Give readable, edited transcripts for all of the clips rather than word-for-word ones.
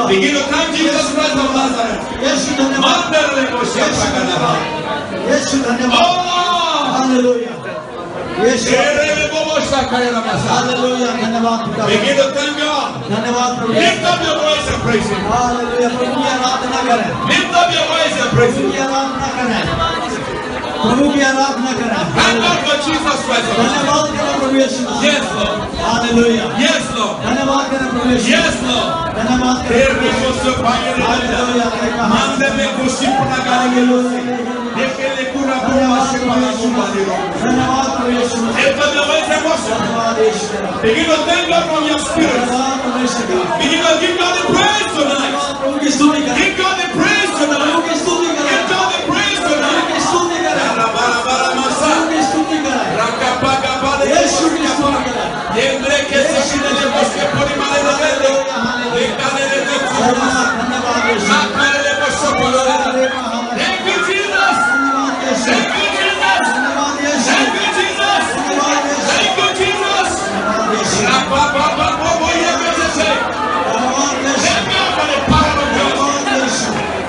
Begin to thank Jesus Christ of Nazareth. Hallelujah. Hallelujah. Begin to thank God. Lift up your voice and praise Him. Lift up your voice and praise Him. Thank God for Jesus Christ. Yes, Lord. Hallelujah. Yes, Lord. Yes, Lord. Begin to thank God from your spirit. Begin to give God the praise tonight. Give God the praise tonight. Give God the praise tonight. Thank you, Jesus. Thank you, Jesus. Thank you, Jesus. Thank you, Jesus. Thank God for the power of God.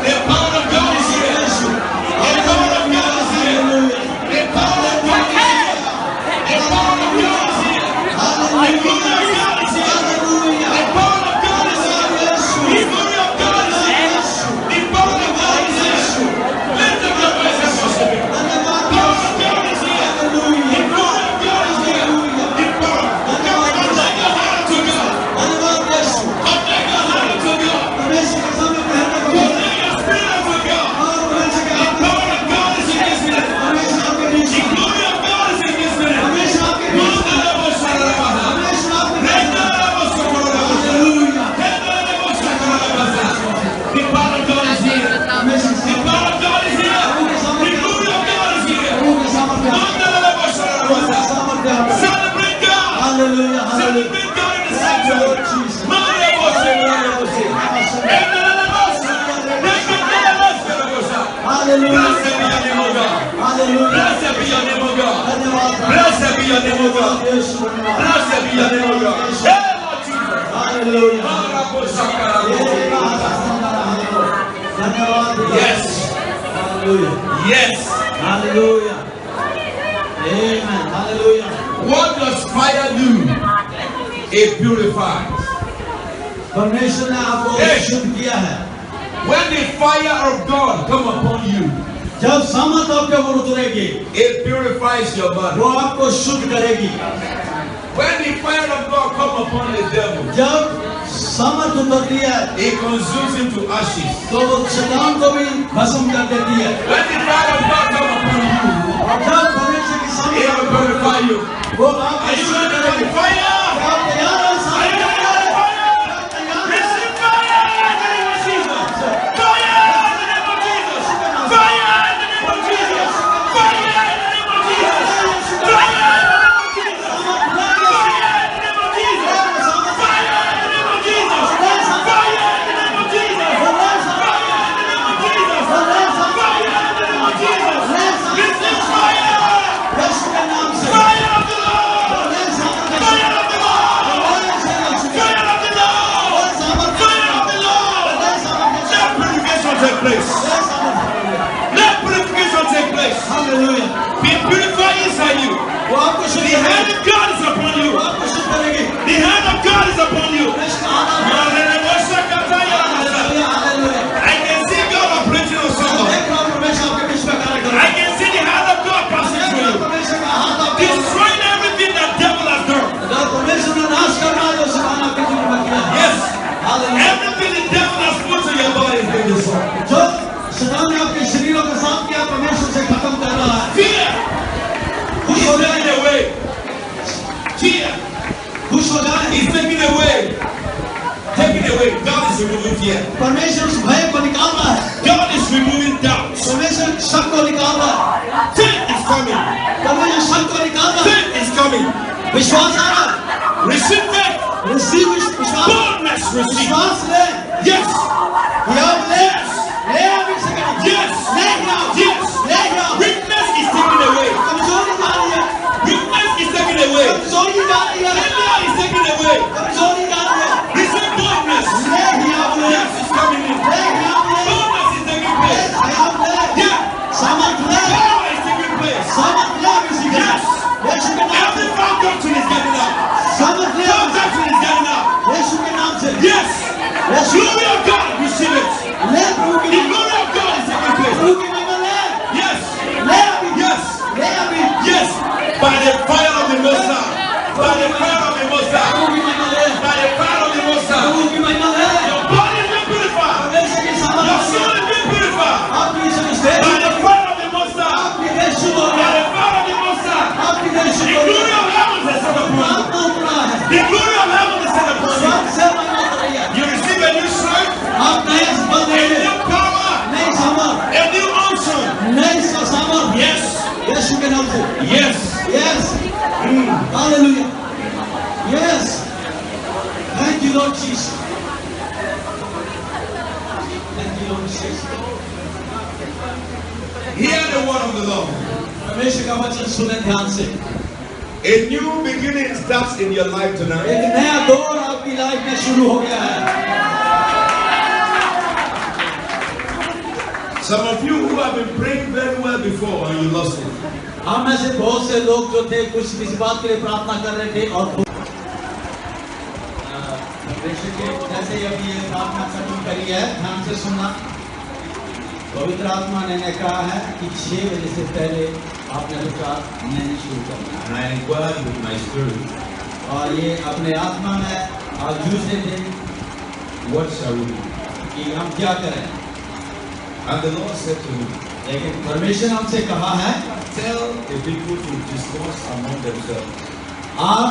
The power of God is here. The power of God is here. The power of God is here. The power of God is here. The glory of God is here. The power of God is here. The glory of God is here. The power of God is here. Lift up your voice and worship Him. The power of God is here. The glory of God is here. The power. Connect your heart to God. Connect your heart to God. Connect your spirit to God. The power of God is in this minute. The glory of God is in this minute. The power of God is here. The power of God is here. The glory of God is here. Celebrate God. Hallelujah. Celebrate God in the sanctuary. Blessed be your name, O God. Blessed be your name, O God. Blessed be your name, O God. Blessed be your name, O God. Yes. Yes. Hallelujah. Amen. Hallelujah. What does fire do? It purifies. परमेश्वर ने आपको शुद्ध किया है. When the fire of God come upon you, जब सामर्थ आपके ऊपर उतरेगी, it purifies your body. वो आपको शुद्ध करेगी. When the fire of God come upon the devil, जब सामर्थ उतरती है, it consumes him to ashes. तो वो शैतान को भी भस्म कर देती है. When the fire of God come upon you, जब परमेश्वर की it सामर्थ will purify you. वो आपको Are you शुद्ध ready for करेगी. the fire? आप तैयार हो? Are you ready for the fire? Receive fire in the name of Jesus. Fire in the name of Jesus. Fire in the name of Jesus. Fire in the name of Jesus. Fire in the name of Jesus. Fire in the name of Jesus. Fire in the name of Jesus. place. Let purification take place. Hallelujah Be purified inside you. वो आपको The शुद्ध hand करेगी of God is upon you. वो आपको शुद्ध करेगी The hand of God is upon you. परमेश्वर का हाथ आपको I hallelujah can see God operating on somebody. देख रहा हूं परमेश्वर आपके बीच में कार्य कर रहा I can see the hand of God passing है through you, परमेश्वर का हाथ आपके destroying everything that devil has done. जो परमेश्वर ने नाश करना जो शैतान आपके जीवन में किया है Yes, hallelujah everything the devil has put in your body is being destroyed. जो शैतान ने आपके शरीरों के साथ किया परमेश्वर से खत्म कर रहा है Fear खुश is हो taken जाए away. Fear खुश हो जाए is taken away. Taken away. God is removing fear. परमेश्वर उस भय को निकाल रहा है God is removing doubts. परमेश्वर शक को निकाल रहा है Faith is coming. परमेश्वर शक को निकाल रहा है Faith is coming. विश्वास आ रहा है Receive faith. रिसीव विश्वास Boldness receive. विश्वास ले Yes. याद ले ले अभी से करें Yes. ले जाओ Yes. ले जाओ Weakness is taken away. कमजोरी जा रही है Weakness is taken away. कमजोरी जा रही है Failure is taken away. कमजोरी जा रही है Receive boldness. ले याद ले Yes is coming in. ले याद ले Boldness is taking place. याद ले Yeah. सामर्थ ले Power is taking place. सामर्थ ले अभी से Yes. यीशु के नाम Every foul doctrine is getting out. सामर्थ ले Foul doctrine is getting out. यीशु के नाम से Yes. The glory of God, receive it. ले प्रभु की The glory of God is taking place. प्रभु की महिमा ले Yes. ले अभी Yes. ले अभी Yes. By the fire of the Most High. By the fire of the Most High. प्रभु की महिमा ले By the fire of the Most High. प्रभु की महिमा ले Your body is being purified. परमेश्वर की Your सामर्थ soul is being purified. आपकी सर्वश्रेष्ठ By the fire of the Most High. आपकी देश शुद्ध हो By गया the fire of the Most High. आपकी देश The शुद्ध हो glory गया of heaven is set upon you. आत्मा उतरा है The glory of heaven is set upon you. स्वर्ग से महिमा उतर रही है You receive a new strength, आप नए बल a रहे new power, नई सामर्थ a new unction. नई सामर्थ Yes. यीशु के नाम से Yes. Yes hallelujah yes thank you Lord Jesus thank you Lord Jesus Hear the word of the Lord. परमेश्वर का वचन सुने ध्यान से A new beginning starts in your life tonight. एक नया दौर आपकी लाइफ में शुरू हो गया है Some of you who have been praying very well before and you lost it. हम में से बहुत से लोग जो थे कुछ इस बात के लिए प्रार्थना कर रहे थे और परमेश्वर के जैसे ही अभी ये प्रार्थना खत्म करी है ध्यान से सुनना पवित्र आत्मा ने कहा है कि 6 बजे से पहले आपने विचार नहीं शुरू करना And I inquired with my spirit, और ये अपने आत्मा में आज जूझ रहे थे what shall we do? कि हम क्या करें And the Lord said to me, लेकिन परमेश्वर हमसे कहा है tell the people to discuss among themselves. आप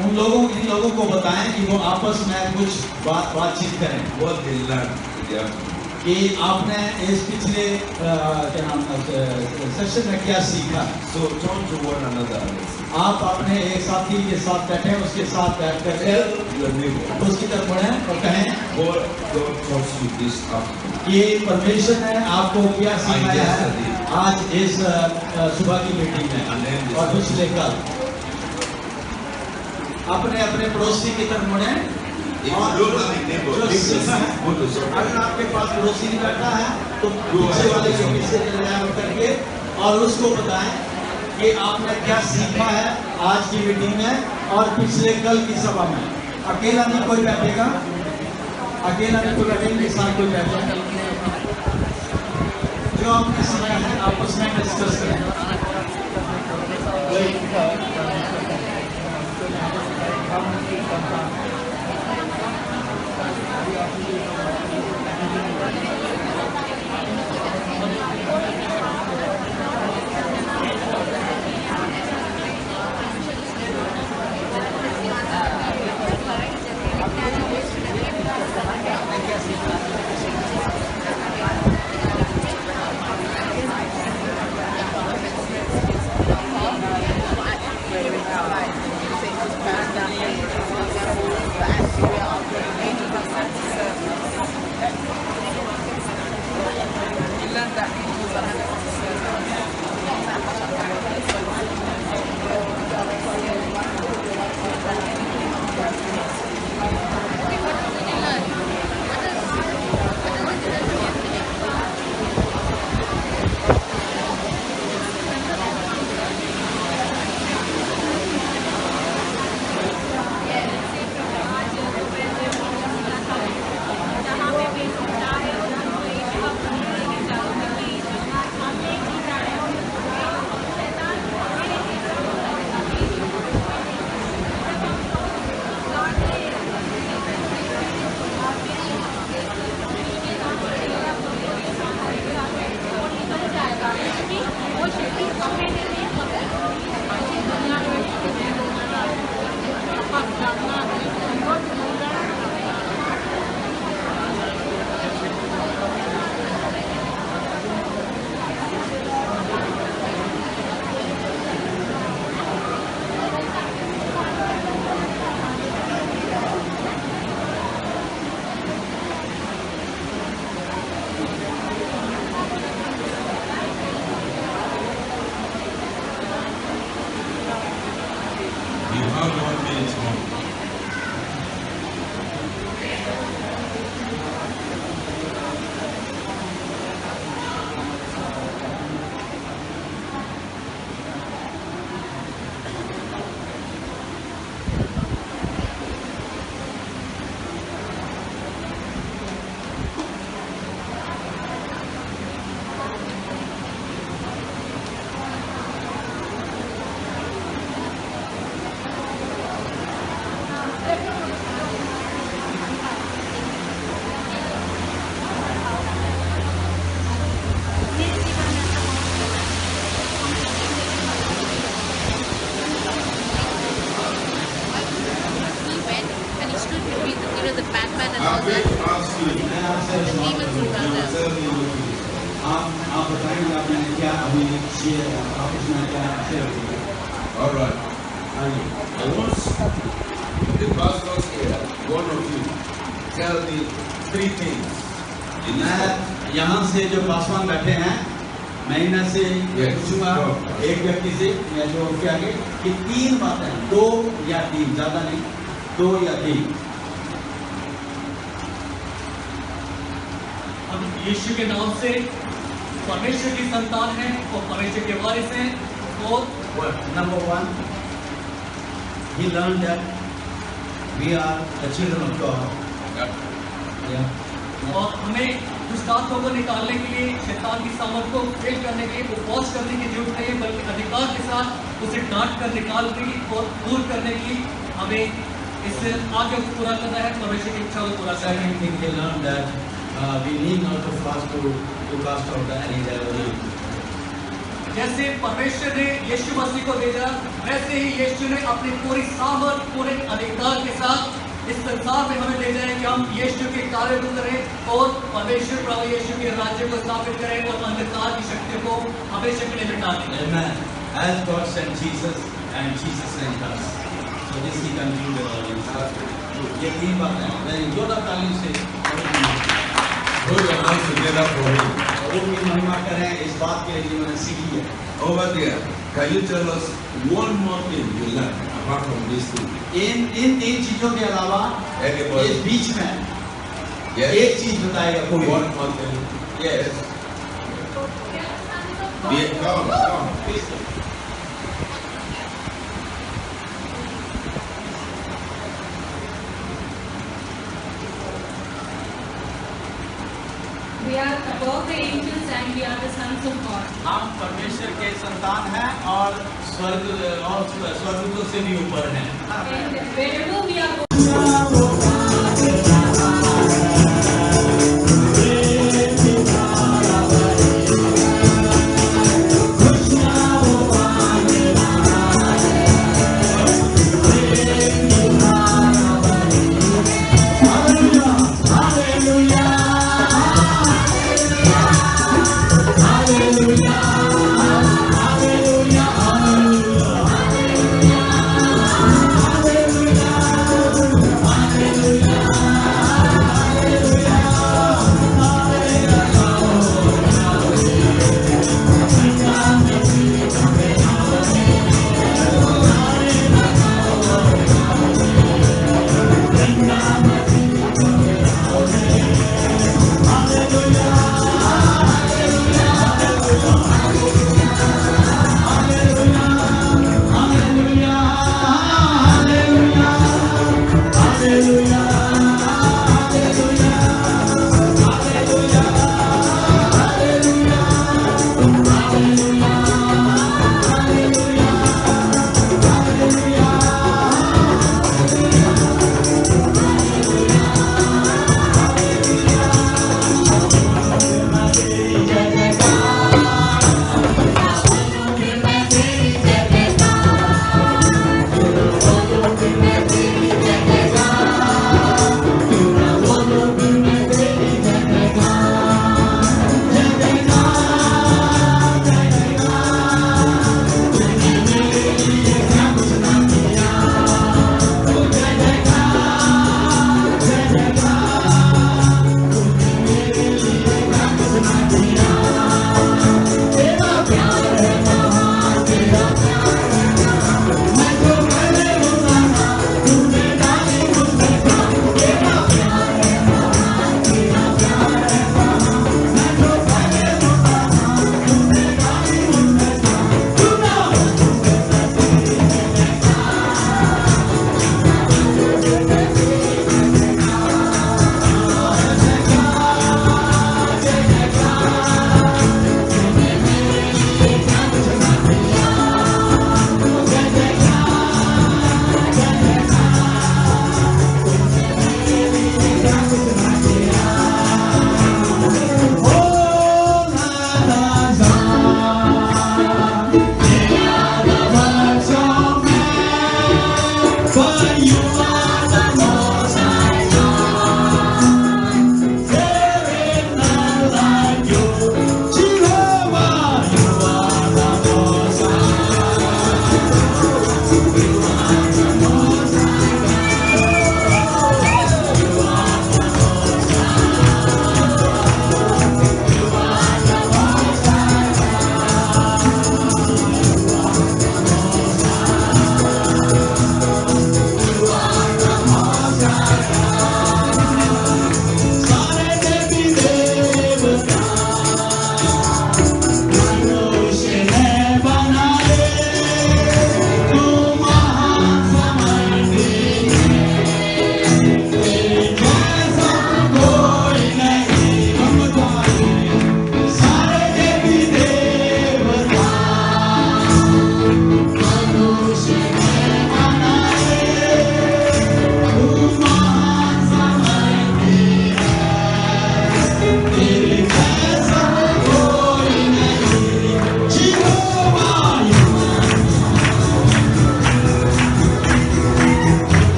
इन लोगों को बताएं कि वो आपस में कुछ बातचीत करें What they learned in the afternoon. कि आपने इस पिछले क्या नाम सेशन में क्या सीखा So turn to one another and listen. आप अपने एक साथी के साथ बैठे उसके साथ बैठ कर Tell your neighbor उसकी तरफ बढ़े और कहें what God taught you this afternoon. कि परमेश्वर ने आपको क्या सिखाया है आज इस सुबह की मीटिंग में और पिछले कल अपने अपने पड़ोसी की तरफ बढ़े If you don't have a neighbor, जो leave the सीखा है, seat, go to somewhere. अगर आपके पास पड़ोसी नहीं बैठा है तो पीछे वाले के पीछे करके और उसको बताएं कि आपने क्या सीखा है आज की मीटिंग में और पिछले कल की सभा में अकेला नहीं कोई बैठेगा अकेला नहीं कोई बैठेगा के साथ कोई बैठेगा जो आपने सीखा है आपस में डिस्कस करें tell me what you did. आप बताएंगे आपने क्या अभी शेयर आप उसमें क्या शेयर किया? All right. आइए। I want the pastors here, one of you, tell me 3 things. In this मैं यहाँ से जो पासवान बैठे हैं मैं इन्हें से Yes. पूछूंगा Go. एक व्यक्ति से या जो क्या आगे कि 3 बातें 2 या 3 ज्यादा नहीं 2 या 3 हम यीशु के नाम से परमेश्वर की संतान हैं और परमेश्वर के वारिस हैं और Number 1, he learned that we are the children of God. Yeah. और हमें दुष्टात्मा को निकालने के लिए शैतान की सामर्थ को फेल करने के लिए उपवास करने की जरूरत नहीं है बल्कि अधिकार के साथ उसे डांट कर निकाल के और दूर करने की हमें इस आगे को पूरा करना है परमेश्वर की इच्छा को पूरा करना है। Second thing, he learned that we need not to fast to cast out the any devil. जैसे परमेश्वर ने यीशु मसीह को भेजा वैसे ही यीशु ने अपनी पूरी सामर्थ पूरे अधिकार के साथ इस संसार में हमें ले जाए कि हम यीशु के कार्य को करें और परमेश्वर प्रभु यीशु के राज्य को स्थापित करें और अंधकार की शक्ति को हमेशा के लिए मिटा दें। Amen. As God sent Jesus and Jesus sent us. So this he concluded all this. ये 3 बातें हैं। मैं जोरदार ताली से Put your hands together for him. और उनकी महिमा करें इस बात के लिए जिन्होंने सीखी है। Over there, can you tell us one more thing you learned apart from these 2? इन 3 चीजों के अलावा Anybody? इस बीच में Yes. एक चीज बताएगा कोई। One more thing. Yes. Come. We are above the angels and we are the sons of God. हम परमेश्वर के संतान हैं और स्वर्गदूतों से भी ऊपर हैं। And wherever we are Hallelujah.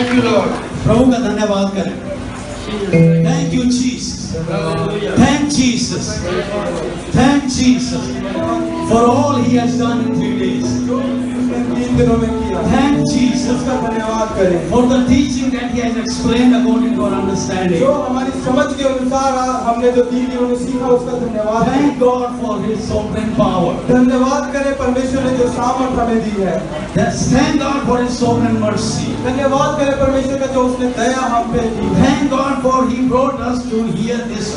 Thank you, Lord. प्रभु का धन्यवाद करें. Thank you, Jesus. Thank Jesus. Thank Jesus for all He has done in 3 days. Thank Jesus धन्यवाद करें for the teaching that He has explained according to our understanding. जो हमारी समझ के अनुसार हमने जो दी उन्होंने सीखा उसका धन्यवाद. Thank God for His sovereign power. धन्यवाद करें परमेश्वर ने जो सामर्थ हमें दी है. Thank God for His sovereign mercy. धन्यवाद करें परमेश्वर का जो उसने दया हम पे दी है. Thank God for He brought us to hear this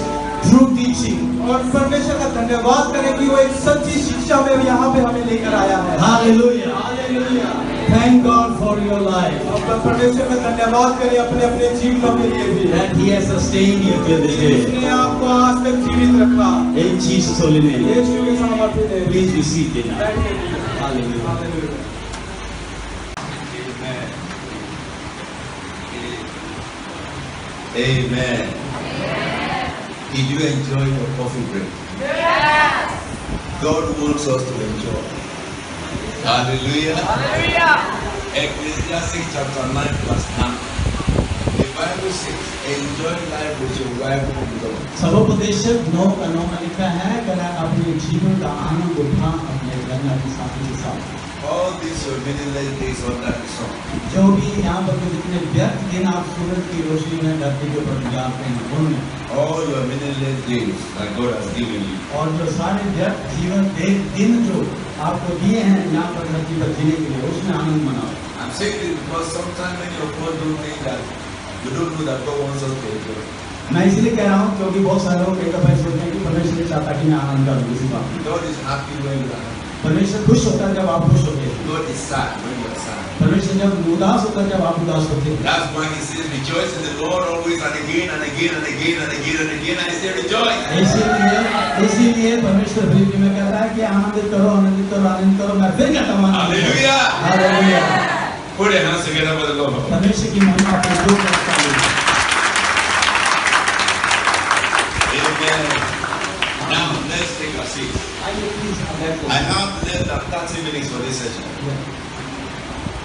true teaching. और परमेश्वर का धन्यवाद करें कि वो एक सच्ची शिक्षा में यहाँ पे हमें लेकर आया है. Hallelujah. Hallelujah. Thank God for your life. और परमेश्वर का धन्यवाद करें अपने अपने जीवनों के लिए भी. That He has sustained you till this day. उसने आपको आज तक जीवित रखा. In Jesus' holy name. यीशु के सामर्थ्य ने. Please be seated now. Hallelujah. Hallelujah. Amen. Did you enjoy your coffee break? Yes. God wants us to enjoy. Hallelujah. Hallelujah. Ecclesiastes chapter 9 verse 9. The Bible says, enjoy life with your wife and Lord. सर्वोपदेशक 9:9 में लिखा है कि अपने जीवन का आनंद उठा अपने गंगा के साथी के साथ. All these your meaningless days under the sun. जो भी यहाँ पर जितने व्यर्थ दिन आप सूरज की रोशनी में धरती के ऊपर गुजारते हैं उनमें. All your meaningless days that God has given you. और जो सारे व्यर्थ जीवन दिन जो आपको दिए हैं यहाँ पर धरती पर जीने के लिए उसमें आनंद मनाओ. I'm saying this because sometimes many of us don't think that we don't know that God wants us to enjoy. मैं इसलिए कह रहा हूँ क्योंकि बहुत सारे लोग एक दफा सोचते हैं कि परमेश्वर चाहता कि मैं आनंद करूँ किसी बात में. God is happy when you are happy. परमेश्वर खुश होता है जब आप खुश होते हैं. God is sad when you are sad. परमेश्वर जब उदास होता है जब आप उदास होते हैं. That's why He says, rejoice in the Lord always and again and again and again and again and again. And He says, rejoice. इसीलिए परमेश्वर फिलिप्पी में कहता है कि आनंदित करो आनंदित करो आनंदित करो. मैं फिर कहता हूँ Hallelujah. Hallelujah. Put your hands together for the Lord. परमेश्वर की महिमा अपने जो करता है. Amen. Now let's take a seat. आइए please I have less than 30 minutes for this session.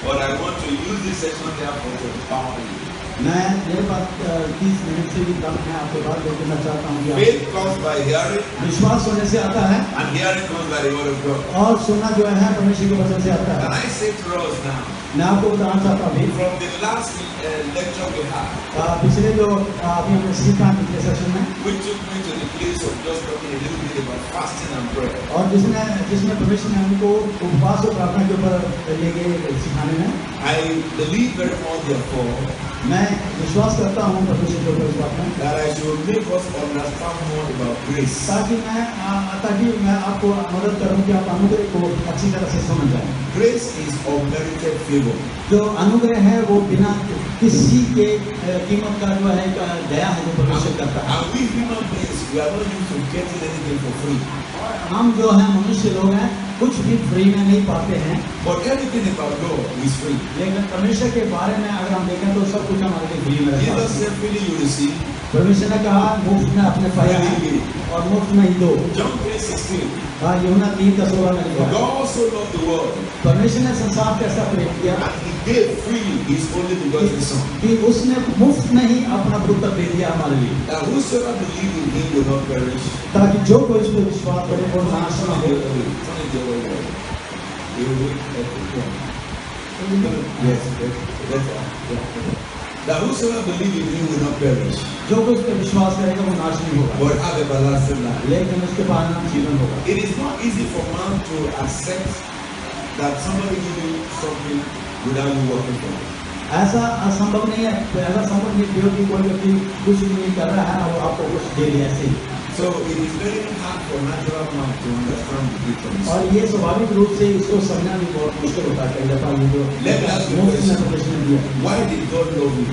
But I want to use this session therefore to empower you. मैं मेरे पास 30 मिनट से भी कम है आपके बात देखना चाहता हूँ. Faith comes by hearing, विश्वास होने से आता है and hearing comes by the word of God. और सुनना जो है परमेश्वर के वचन से आता है. And I say to us now, मैं आपको बताना चाहता हूँ from the last lecture we had, पिछले जो अभी हमने सीखा पिछले सेशन में which took me to the place of just talking a little bit about fasting and prayer. और जिसमें परमेश्वर ने हमको उपवास और प्रार्थना के ऊपर ले गए सिखाने में. I believe very much therefore मैं विश्वास करता हूँ परमेश्वर के ऊपर इस बात में that I should make us understand more about grace. ताकि मैं आपको मदद करूँ कि आप अनुग्रह को अच्छी तरह से समझ जाएं. Grace is unmerited favor. जो अनुग्रह है वो बिना किसी के कीमत का जो है दया है जो परमेश्वर करता है. And we human beings, we are not used to getting anything for free. हम जो है मनुष्य लोग हैं कुछ भी फ्री में नहीं पाते हैं. But everything about God is free. लेकिन परमेश्वर के बारे में अगर हम देखें तो सब कुछ हमारे लिए फ्री में रहता Jesus है. said, freely you receive, परमेश्वर ने कहा मुफ्त में अपने पाया है और मुफ्त में ही दो. John 3:16. हाँ यूहन्ना 3:16 में लिखा For है. God so loved the world, परमेश्वर ने संसार को ऐसा प्रेम किया and He gave freely His only begotten Son, कि उसने मुफ्त में ही अपना पुत्र दे दिया हमारे लिए that whosoever believes in Him will not perish. ताकि जो कोई इस पर विश्वास करे वो नाश न हो. Yes, that whosoever believes in Him will not perish, जो कोई इस पर विश्वास करेगा वो नाश नहीं होगा but have everlasting life. लेकिन उसके पास जीवन होगा. It is not easy for man to accept that somebody give you something without you working for it. ऐसा असंभव नहीं है. ऐसा संभव नहीं है कि कोई व्यक्ति कुछ नहीं कर रहा है और आपको कुछ दे दिया ऐसे ही. So it is very hard for natural man to understand the difference. और ये स्वाभाविक रूप से इसको समझना भी बहुत मुश्किल होता है. कई दफा ये जो Let me ask you a मुफ्त में question. परमेश्वर ने दिया. Why did God love you?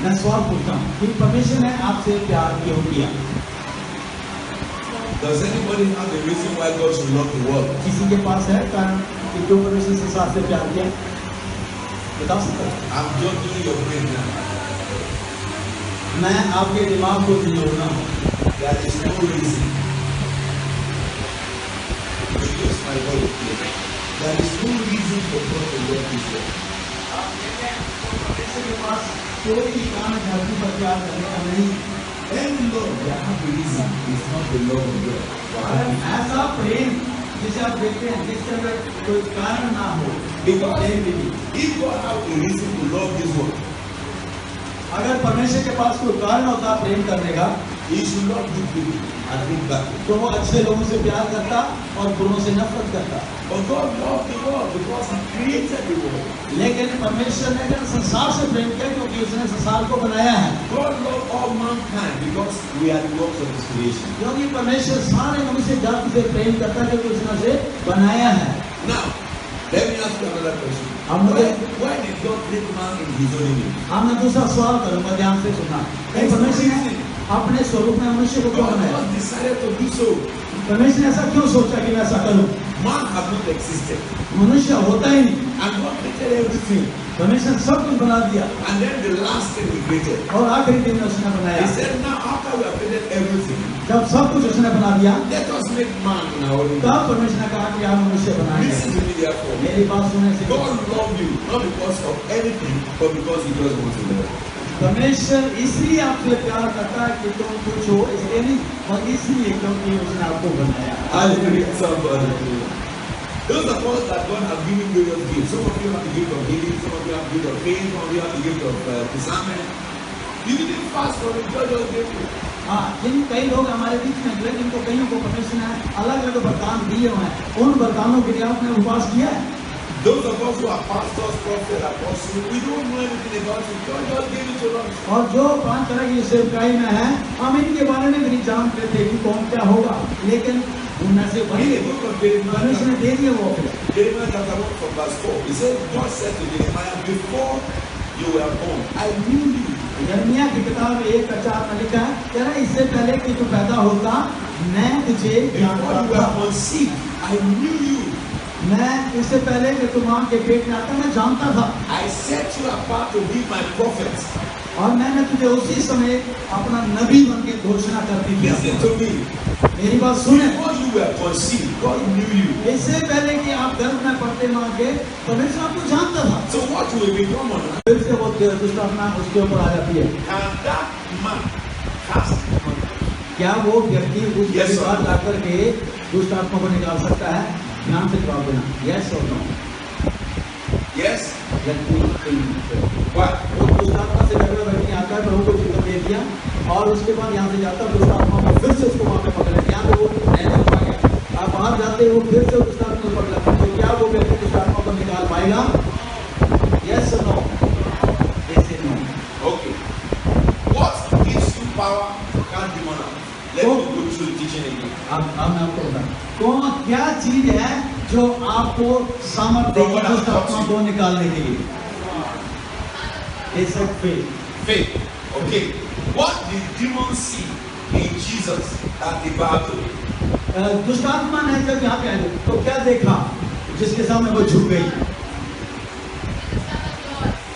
मैं सवाल पूछता हूँ कि परमेश्वर ने आपसे प्यार क्यों किया? Does anybody have a reason why God should love the world? किसी के पास है कारण कि क्यों परमेश्वर संसार से प्यार किया? बता सकता है? I'm just doing your brain now. मैं आपके दिमाग को जोड़ना हूँ. There is no reason. Use my voice here. There is no reason for God to love this world. परमेश्वर के पास कोई काम धरती पर प्यार करने का नहीं। And love, the happy reason is not the love of God. अगर ऐसा प्रेम जिसे आप देखते हैं जिससे अगर कोई कारण ना हो, Because प्रेम भी नहीं। if God have a reason to love this world, अगर परमेश्वर के पास कोई कारण होता प्रेम करने का, He should not do people and bring back. तो वो अच्छे लोगों से प्यार करता और बुरों से नफरत करता। But God loved the world because He created the world. लेकिन परमेश्वर ने अगर संसार से प्रेम किया क्योंकि उसने संसार को बनाया है। God loved all mankind because we are the works of His creation. क्योंकि परमेश्वर सारे मनुष्य जाति से प्रेम करता है क्योंकि उसने उसे बनाया है। Now, let me ask you another question. हम मुझे- Why did God create man in His own image? अब मैं दूसरा सवाल करूंगा, ध्यान से सुनना। कहीं परमेश्वर ने अपने स्वरूप में मनुष्य को क्यों God बनाया? just decided to do so. परमेश्वर ने ऐसा क्यों सोचा कि मैं ऐसा करूं? Man has not existed. मनुष्य होता ही नहीं। And God created everything. परमेश्वर ने सब कुछ बना दिया And then the last thing He created, और आखिरी दिन में उसने बनाया। He said, now after we have created everything, जब सब कुछ उसने बना दिया let us make man in our own तब image. परमेश्वर ने कहा कि आप मनुष्य बनाएंगे। Listen to me therefore. मेरी बात सुनने से God loved you not because of anything, but because He just wants to love. परमेश्वर इसलिए आपसे प्यार करता है कि तुम कुछ हो, इसलिए नहीं, और इसलिए क्योंकि उसने आपको बनाया। Hallelujah. Somebody. Those of us that God has given various gifts. Some of you have the gift of healing, some of you have the gift of faith, some of you have the gift of discernment. You didn't fast for it, God just gave you. हाँ, जिन कई लोग हमारे बीच में हैं, जिनको कईयों को परमेश्वर ने अलग अलग वरदान दिए हुए हैं, उन वरदानों के लिए आपने उपवास किया है। Those of us who are pastors, prophets, apostles, we don't know anything about it. God just gave it to us. और जो 5 तरह की सेवकाई में है, हम इनके बारे में भी नहीं जानते थे कि कौन क्या होगा, लेकिन उनमें से In वही the book of Jeremiah, परमेश्वर ने दे दिए वो फिर। Jeremiah chapter 1 from verse 4, he said, God said to Jeremiah, before you were born, I knew you. यिर्मयाह की किताब 1:4 में लिखा है, कह रहा है इससे पहले कि तू पैदा होता, मैं तुझे Before जानता you था। were conceived, I knew you. मैं इससे पहले कि तू माँ के पेट में आता, मैं जानता था। I set you apart to be my prophet. और मैंने तुझे उसी समय अपना नबी बन के घोषणा कर दी थी। Listen to me. मेरी बात सुने, Before you were conceived, God knew you. इससे पहले कि आप गर्भ में पड़ते माँ के, परमेश्वर आपको जानता था। So what will become on earth? फिर से वो दुष्ट आत्मा उसके ऊपर आ जाती है। Can that man cast demon? क्या वो व्यक्ति उस Yes, के sir. बाद जाकर के दुष्ट आत्मा को निकाल सकता है? ध्यान से जवाब देना, यस और नो। Yes. व्यक्ति What? वो दुष्ट आत्मा से झगड़ा व्यक्ति आता है, प्रभु को जीवन दे दिया और उसके बाद यहाँ से जाता है, दुष्ट आत्मा को फिर से उसको वहाँ पे पकड़ लेते हैं। यहाँ पे वो नहीं पकड़ गया, आप बाहर जाते हो फिर से दुष्ट आत्मा को पकड़ लेते हैं। तो क्या वो व्यक्ति दुष्ट आत्मा को निकाल पाएगा? यस और नो? ऐसे no. Okay. What gives you power to cast demon out? Let me go through the teaching again. अब मैं आपको बताऊं, कौन क्या चीज है जो आपको सामर्थ्य देगी दुष्ट आत्मा को निकालने के लिए? It's a faith. Faith. Okay. What did demons see in Jesus at the battle? दुष्ट आत्मा ने जब यहाँ पे आए तो क्या देखा जिसके सामने वो झुक गई?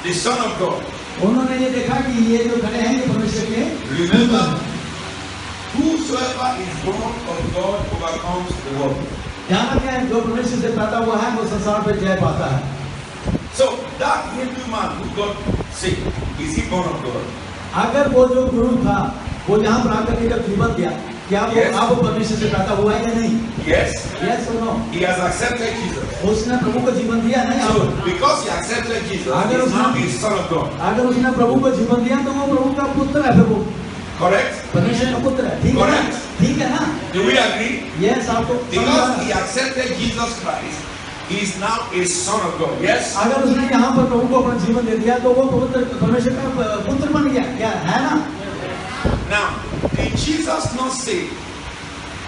The Son of God. उन्होंने ये देखा कि ये जो खड़े हैं ये परमेश्वर के। Remember, whosoever is born of God overcomes the world. ध्यान रखें, जो परमेश्वर से पैदा हुआ है वो संसार पे जय पाता है। So that Hebrew man who got sick, is he born of God? अगर वो जो गुरु था वो यहाँ पर आकर के जब जीवन दिया, क्या वो Yes. अब परमेश्वर से पैदा हुआ है या नहीं? Yes. यस और no? He has accepted Jesus. उसने प्रभु को जीवन दिया नहीं? So because he accepted Jesus, he is now the Son of God. अगर उसने प्रभु को जीवन दिया तो वो प्रभु का पुत्र है, फिर वो Correct? परमेश्वर का पुत्र है। ठीक है ना? Correct. ठीक है ना? Do we agree? यस, आपको Because he accepted Jesus Christ, he is now a son of God. Yes? अगर उसने यहाँ पर प्रभु को अपना जीवन दे दिया तो वो पवित्र परमेश्वर का पुत्र बन गया, क्या है ना? Now, did Jesus not say,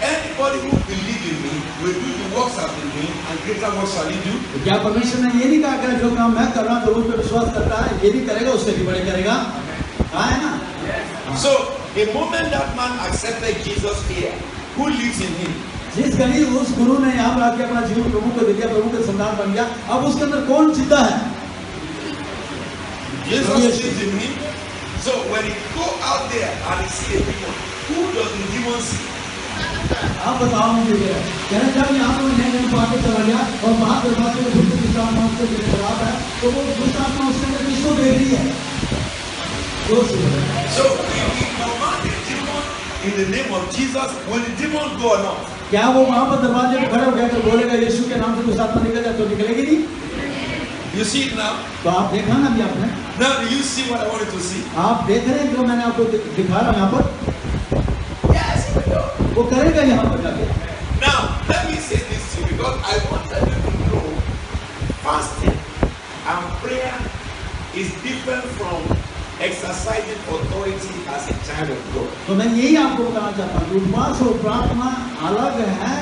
anybody who believes in me will do the works I've been doing, and greater works shall he do? तो क्या परमेश्वर ने ये नहीं कहा कि जो काम मैं कर रहा हूँ तो उस पर विश्वास करता है ये भी करेगा, उससे भी बड़े करेगा? कहा है ना? So, the moment that man accepted Jesus here, who lives in him? जिस घड़ी उस गुरु ने यहाँ पर आके अपना जीवन प्रभु को दे दिया, प्रभु के संतान बन गया, अब उसके अंदर कौन जीता है? Jesus lives in him. So, when he go out there and he see a demon, who does the demon see? आप बताओ मुझे, कहना जब यहाँ पर नहीं पाके चला गया और बाहर दरवाजे में घुसते उसके लिए खराब है, तो वो दुष्ट आत्मा उसके अंदर किसको देख रही है? जोर से बोलो। So if we command the demon in the name of Jesus, will the demon go or not? क्या वो वहां पर दरवाजे पे खड़े हो गया तो बोलेगा यीशु के नाम से दुष्ट आत्मा निकल जाए, तो निकलेगी नहीं? You see it now? तो आप देखा ना अभी आपने, Now do you see what I wanted to see? आप देख रहे हैं जो मैंने आपको दिखा रहा हूं यहाँ पर, Yes, we do. वो करेगा यहाँ पर जाके। Now let me say this to you because I wanted you to know fasting and prayer is different from exercising authority as a child of God. तो मैं यही आपको बताना चाहता हूँ, उपवास और प्रार्थना अलग है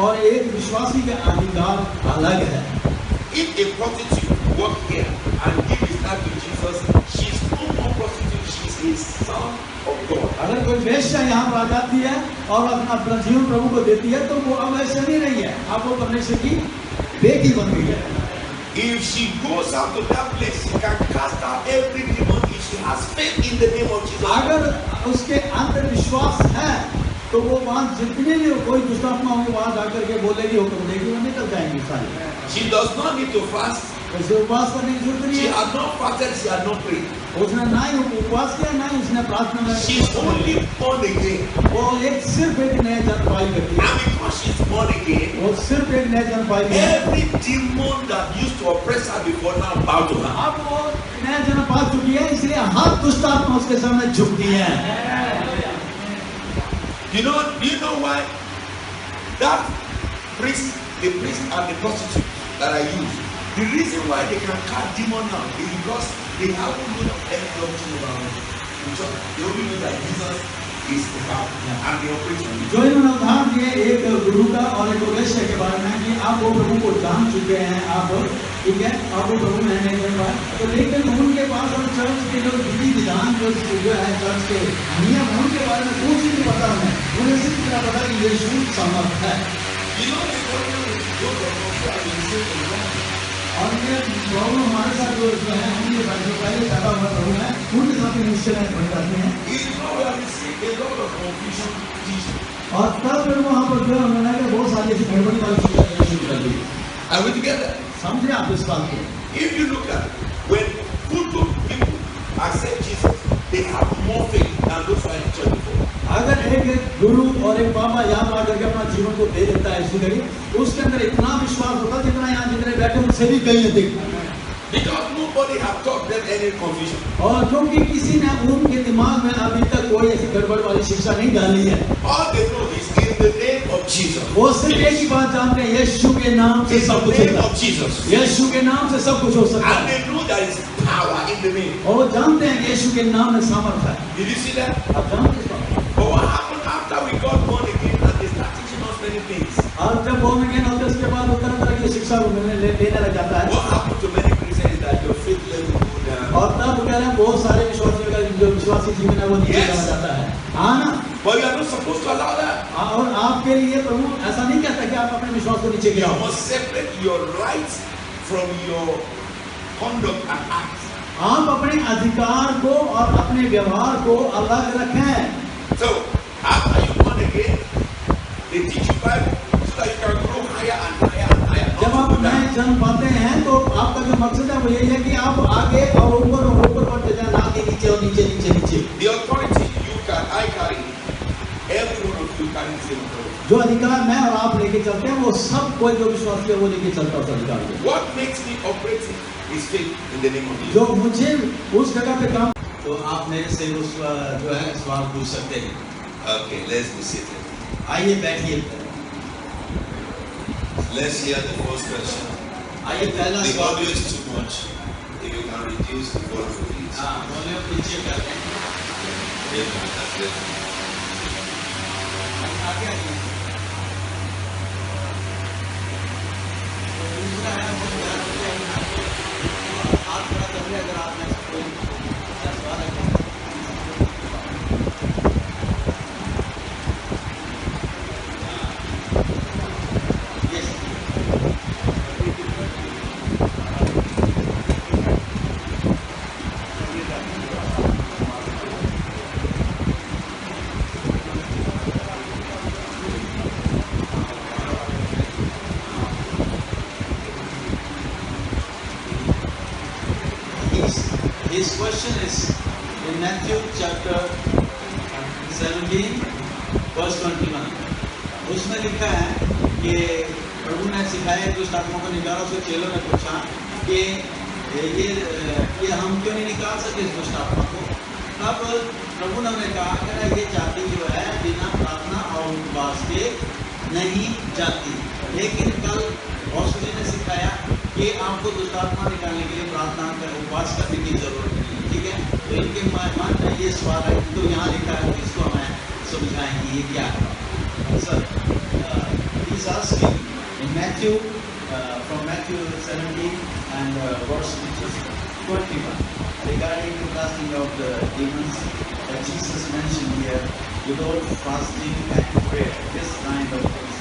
और एक विश्वासी का अधिकार अलग है। If a prostitute walk here and give his life to Jesus, she's no more prostitute, she's a son of God. अगर कोई वेश्या यहाँ पर आ जाती है और अपना जीवन प्रभु को देती है, तो वो अब वैसे नहीं रही है, अब वो परमेश्वर की बेटी बन गई है। If she goes out to that place, she can cast out every demon if she has faith in the name of Jesus. अगर उसके अंदर विश्वास है तो वो वहाँ जितने भी कोई दुष्टात्मा होंगे वहाँ जाकर के बोलेगी, हुक्म देगी, वो निकल जाएंगी सारी। She does not need to fast. वैसे उपवास करने की जरूरत नहीं She है। had not fasted, she had not prayed. उसने ना ही उपवास किया, ना ही उसने प्रार्थना में। She's only born again. वो सिर्फ एक नया जन्म पाई करती है। And because she's born again, वो सिर्फ एक नया जन्म पाई है। every demon that used to oppress her before now bow to her. अब वो नया जन्म पा चुकी है, इसलिए हर दुष्ट आत्मा उसके सामने झुकती है। Do you know why? That priest, the priest and the prostitute that I use, the reason why they can cast demon now is because they haven't known any doctrine about it. They only know that Jesus is the power and the operation. जो इन्होंने उदाहरण दिए एक गुरु का और एक वेश्या के बारे में कि आप वो प्रभु को जान चुके हैं, आप ठीक है, आप वो प्रभु में नहीं कर पाए, तो लेकिन उनके पास और चर्च के जो विधि विधान जो है चर्च के नियम उनके बारे में कुछ नहीं पता है, उन्हें सिर्फ इतना पता कि यीशु समर्थ है। You know the problem with those of us who have been saved for long. और ये प्रॉब्लम हमारे साथ जो है, हम ये जो पहले पैदा हुआ प्रभु है, उनके साथ भी मुश्किलें बन जाती हैं। It is not where we see a lot of confusion teaching. और तब फिर वहाँ पर जो उन्होंने कहा बहुत सारी ऐसी गड़बड़ी वाली चीजें शुरू कर दी। Are we together? समझे आप इस बात को? If you look at when good people accept Jesus, they have more faith than those who are in the church before. अगर एक गुरु और एक बाबा यहाँ आकर के अपना जीवन को दे देता है इसके लिए, उसके अंदर इतना विश्वास होता है जितना यहाँ जितने बैठे उनसे भी कहीं अधिक। Because nobody have taught them any confusion. और क्योंकि किसी ने उनके दिमाग में अभी तक कोई ऐसी गड़बड़ वाली शिक्षा नहीं डाली है। All they know is in the name of Jesus. वो सिर्फ एक ही बात जानते हैं, यीशु के नाम से In सब the कुछ name होता of Jesus. है। यीशु के नाम से सब कुछ हो सकता And है। they know there is power in the name. और वो जानते हैं यीशु के नाम में सामर्थ है। Did you see that? आप जानते हैं इस बात को? But what happened after we got born again and they start teaching us many things? और जब born again होते हैं उसके बाद वो तरह तरह की शिक्षा लेने लग जाता है। What happened to many Christians is that your faith level go down. और तब कह रहे हैं बहुत सारे विश्वासियों का जो विश्वासी जीवन है वो नीचे चला जाता है। हाँ ना? But you are not supposed to allow that. और आपके लिए प्रभु ऐसा नहीं कहता कि आप अपने विश्वास को नीचे You गिराओ। must separate your rights from your conduct and acts. आप अपने अधिकार को और अपने व्यवहार को अलग रखें। So after you born again, they teach you Bible so that you can grow higher and higher and higher. जब आप नए जन्म पाते हैं तो आपका जो मकसद है वो यही है कि आप आगे और ऊपर बढ़ते जाए, ना कि नीचे और नीचे नीचे नीचे। The authority I carry, every one of you carry the same authority. जो अधिकार मैं और आप लेके चलते हैं वो सब कोई जो विश्वास है वो लेके चलता है उस अधिकार को। What makes me operating is faith in the name of Jesus. जो मुझे उस जगह पे काम, तो आप मेरे से उस जो है सवाल पूछ सकते हैं। Okay, let's be seated. आइए बैठिए। Let's hear the first question. आइए पहला The सवाल। audio is too much. If you can reduce the volume, please. हाँ, वॉल्यूम नीचे कर दें। That's it. आगे आइए। दूसरा है वो ध्यान रखिए, हाथ खड़ा करिए अगर आप में से कोई सवाल है। His question is in Matthew chapter 17 verse 21. उसमें लिखा है कि प्रभु ने सिखाया दुष्ट आत्मा को निकालो। उसके चेलों ने पूछा कि ये हम क्यों नहीं निकाल सके इस दुष्ट आत्मा को। तब प्रभु ने कहा कि ये जाति जो है बिना प्रार्थना और उपवास के नहीं जाती। लेकिन कल बॉस जी ने सिखाया कि आपको दुष्ट आत्मा निकालने के लिए प्रार्थना कर उपवास करने की जरूरत नहीं है। ठीक है, तो इनके मन में ये सवाल है तो यहाँ लिखा है, इसको हमें समझाएं कि ये क्या है। Sir, he's asking in Matthew, from Matthew 17 and verse 21 regarding the casting of the demons that Jesus mentioned here without fasting and prayer. This kind of things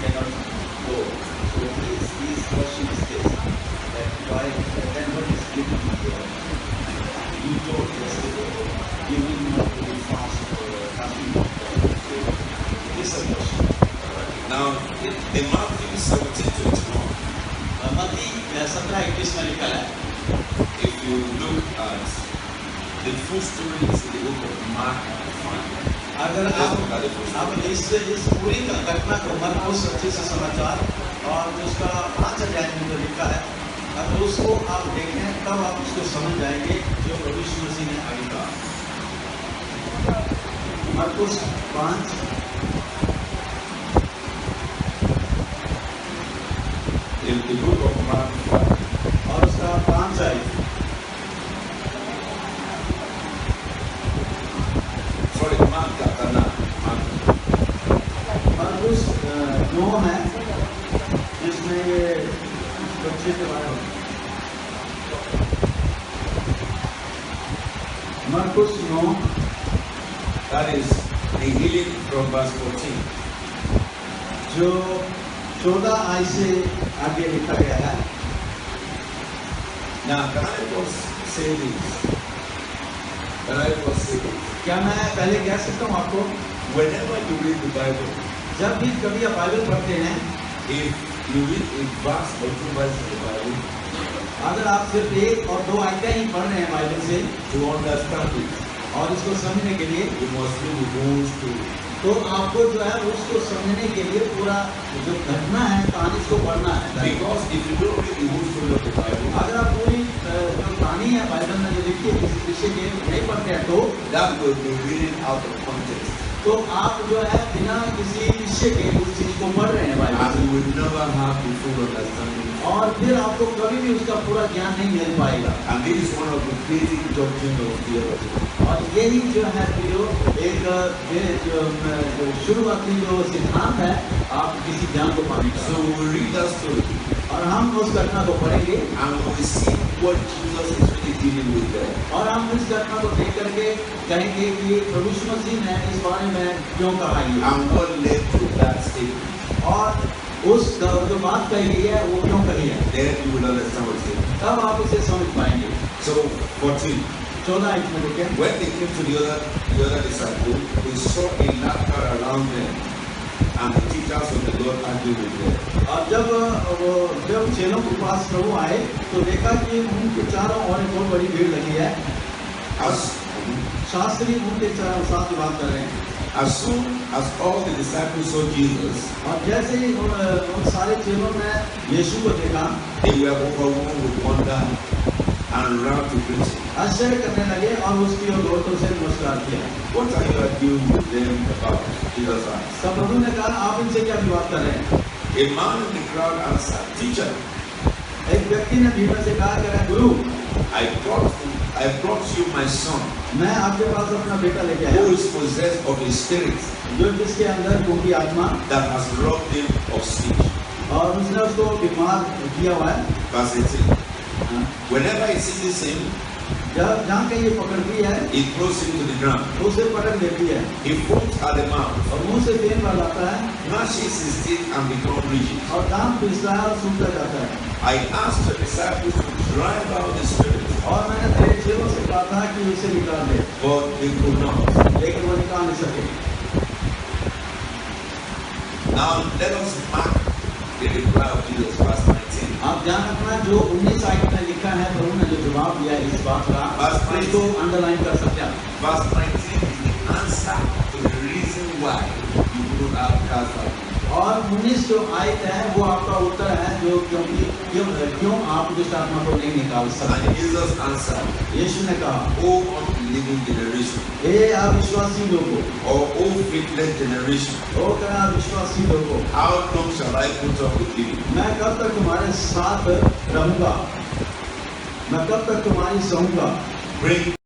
cannot go. So his question is this: that why then what is given here? You told yesterday you will not do fast or fasting. This is a question. Now, in Matthew 17:21, मत्ती 17:21 में लिखा है, if you look at the full story is in the book of Mark and Luke. अगर आप इस पूरी घटना को मरकुस अच्छे से समाचार और उसका 5 अध्याय में जो लिखा है, अगर उसको आप देखें तब आप उसको समझ जाएंगे जो प्रभु यीशु मसीह ने आगे कहा। मरकुस 5 In the book of Mark 5, और उसका 5 है। sorry, Mark chapter 9. मरकुस 9 है जिसमें ये बच्चे के बारे में मरकुस 9 That is the healing from verse 14. जो 14 आय से आगे लिखा गया है। Now, can I just say this? Can I just say this? क्या मैं पहले कह सकता हूँ आपको, Whenever you read the Bible, जब भी कभी आप बाइबल पढ़ते हैं, if you read a verse or 2 verses in the Bible, अगर आप सिर्फ 1 और 2 आयतें ही पढ़ रहे हैं बाइबल से to understand it, और इसको समझने के लिए, you must read the whole story. तो आपको जो है उसको समझने के लिए पूरा जो घटना है कहानी उसको पढ़ना है। Because if you don't read the whole story of the Bible, अगर आप पूरी जो कहानी है बाइबल में जो लिखी है किसी विषय के नहीं पढ़ते हैं तो that will be reading out of context. तो आप जो है बिना किसी विषय के उस चीज को पढ़ रहे हैं बाइबल And से, you will never have the full understanding. और फिर आपको कभी भी उसका पूरा ज्ञान नहीं मिल पाएगा। And this is one of the basic doctrines of theology. और यही जो है जो एक जो शुरुआती जो सिद्धांत है आप किसी ज्ञान को पाने का। So we will read that story और हम उस घटना को पढ़ेंगे and we will see what Jesus is really dealing with there. और हम इस घटना को देख करके कहेंगे कि प्रभु यीशु मसीह ने इस बारे में क्यों कहा ये And what led to that statement. और उस जो बात कही गई है वो क्यों कही है, Then you will understand what it is. तब आप इसे समझ पाएंगे। So 14. 14 इसमें देखें, When they came to the other disciples, they saw a large crowd around them, and the teachers of the Lord argued with them. और जब चेलों के पास प्रभु आए तो देखा कि उनके चारों ओर एक बहुत बड़ी भीड़ लगी है। शास्त्री उनके चारों साथ बात कर रहे हैं। As soon as all the disciples saw Jesus, और जैसे ही उन सारे चेलों ने यीशु को देखा, they were overwhelmed with wonder and ran to greet him. आश्चर्य करने लगे और उसकी ओर दौड़कर उसे नमस्कार किया। What are you arguing with them about? Jesus asked. तब प्रभु ने कहा, आप इनसे क्या विवाद कर रहे हैं? A man in the crowd answered, Teacher, एक व्यक्ति ने भीड़ में से कहा कि अरे गुरु, I brought you my son, मैं आपके पास अपना बेटा लेके who आया is possessed of a spirit जो जिसके अंदर गूंगी आत्मा that has robbed him of speech. और उसने उसको बीमार किया हुआ है। Verse 18. Whenever he seizes him, जब जहाँ कहीं ये पकड़ती है he throws him to the ground. तो उसे पटक देती है He foams at the mouth, और मुंह से फेन भर जाता है gnashes his teeth and becomes rigid. और दांत पिसता है और सूखता जाता है। I asked the disciples to drive out the spirit, और मैंने तेरे चेलों से कहा था कि उसे निकाल दे, but they could not. लेकिन वो निकाल नहीं सके। Now let us mark the reply of Jesus, verse 19. आप ध्यान रखना जो 19 आयत में लिखा है प्रभु ने इसको अंडरलाइन कर सकते हैं। Verse 19 is the answer to the reason why you don't have cast out. और 19 जो आयत है वो आपका उत्तर है जो क्यों आप दुष्ट आत्मा को नहीं निकाल And सकते। Jesus answered, यीशु ने कहा, O unbelieving generation, हे अविश्वासी लोगों, or O faithless generation, ओ क्या अविश्वासी लोगों, how long shall I put up with you? मैं कब तक तुम्हारे साथ रहूंगा, मैं कब तक तुम्हारी सहूंगा। Bring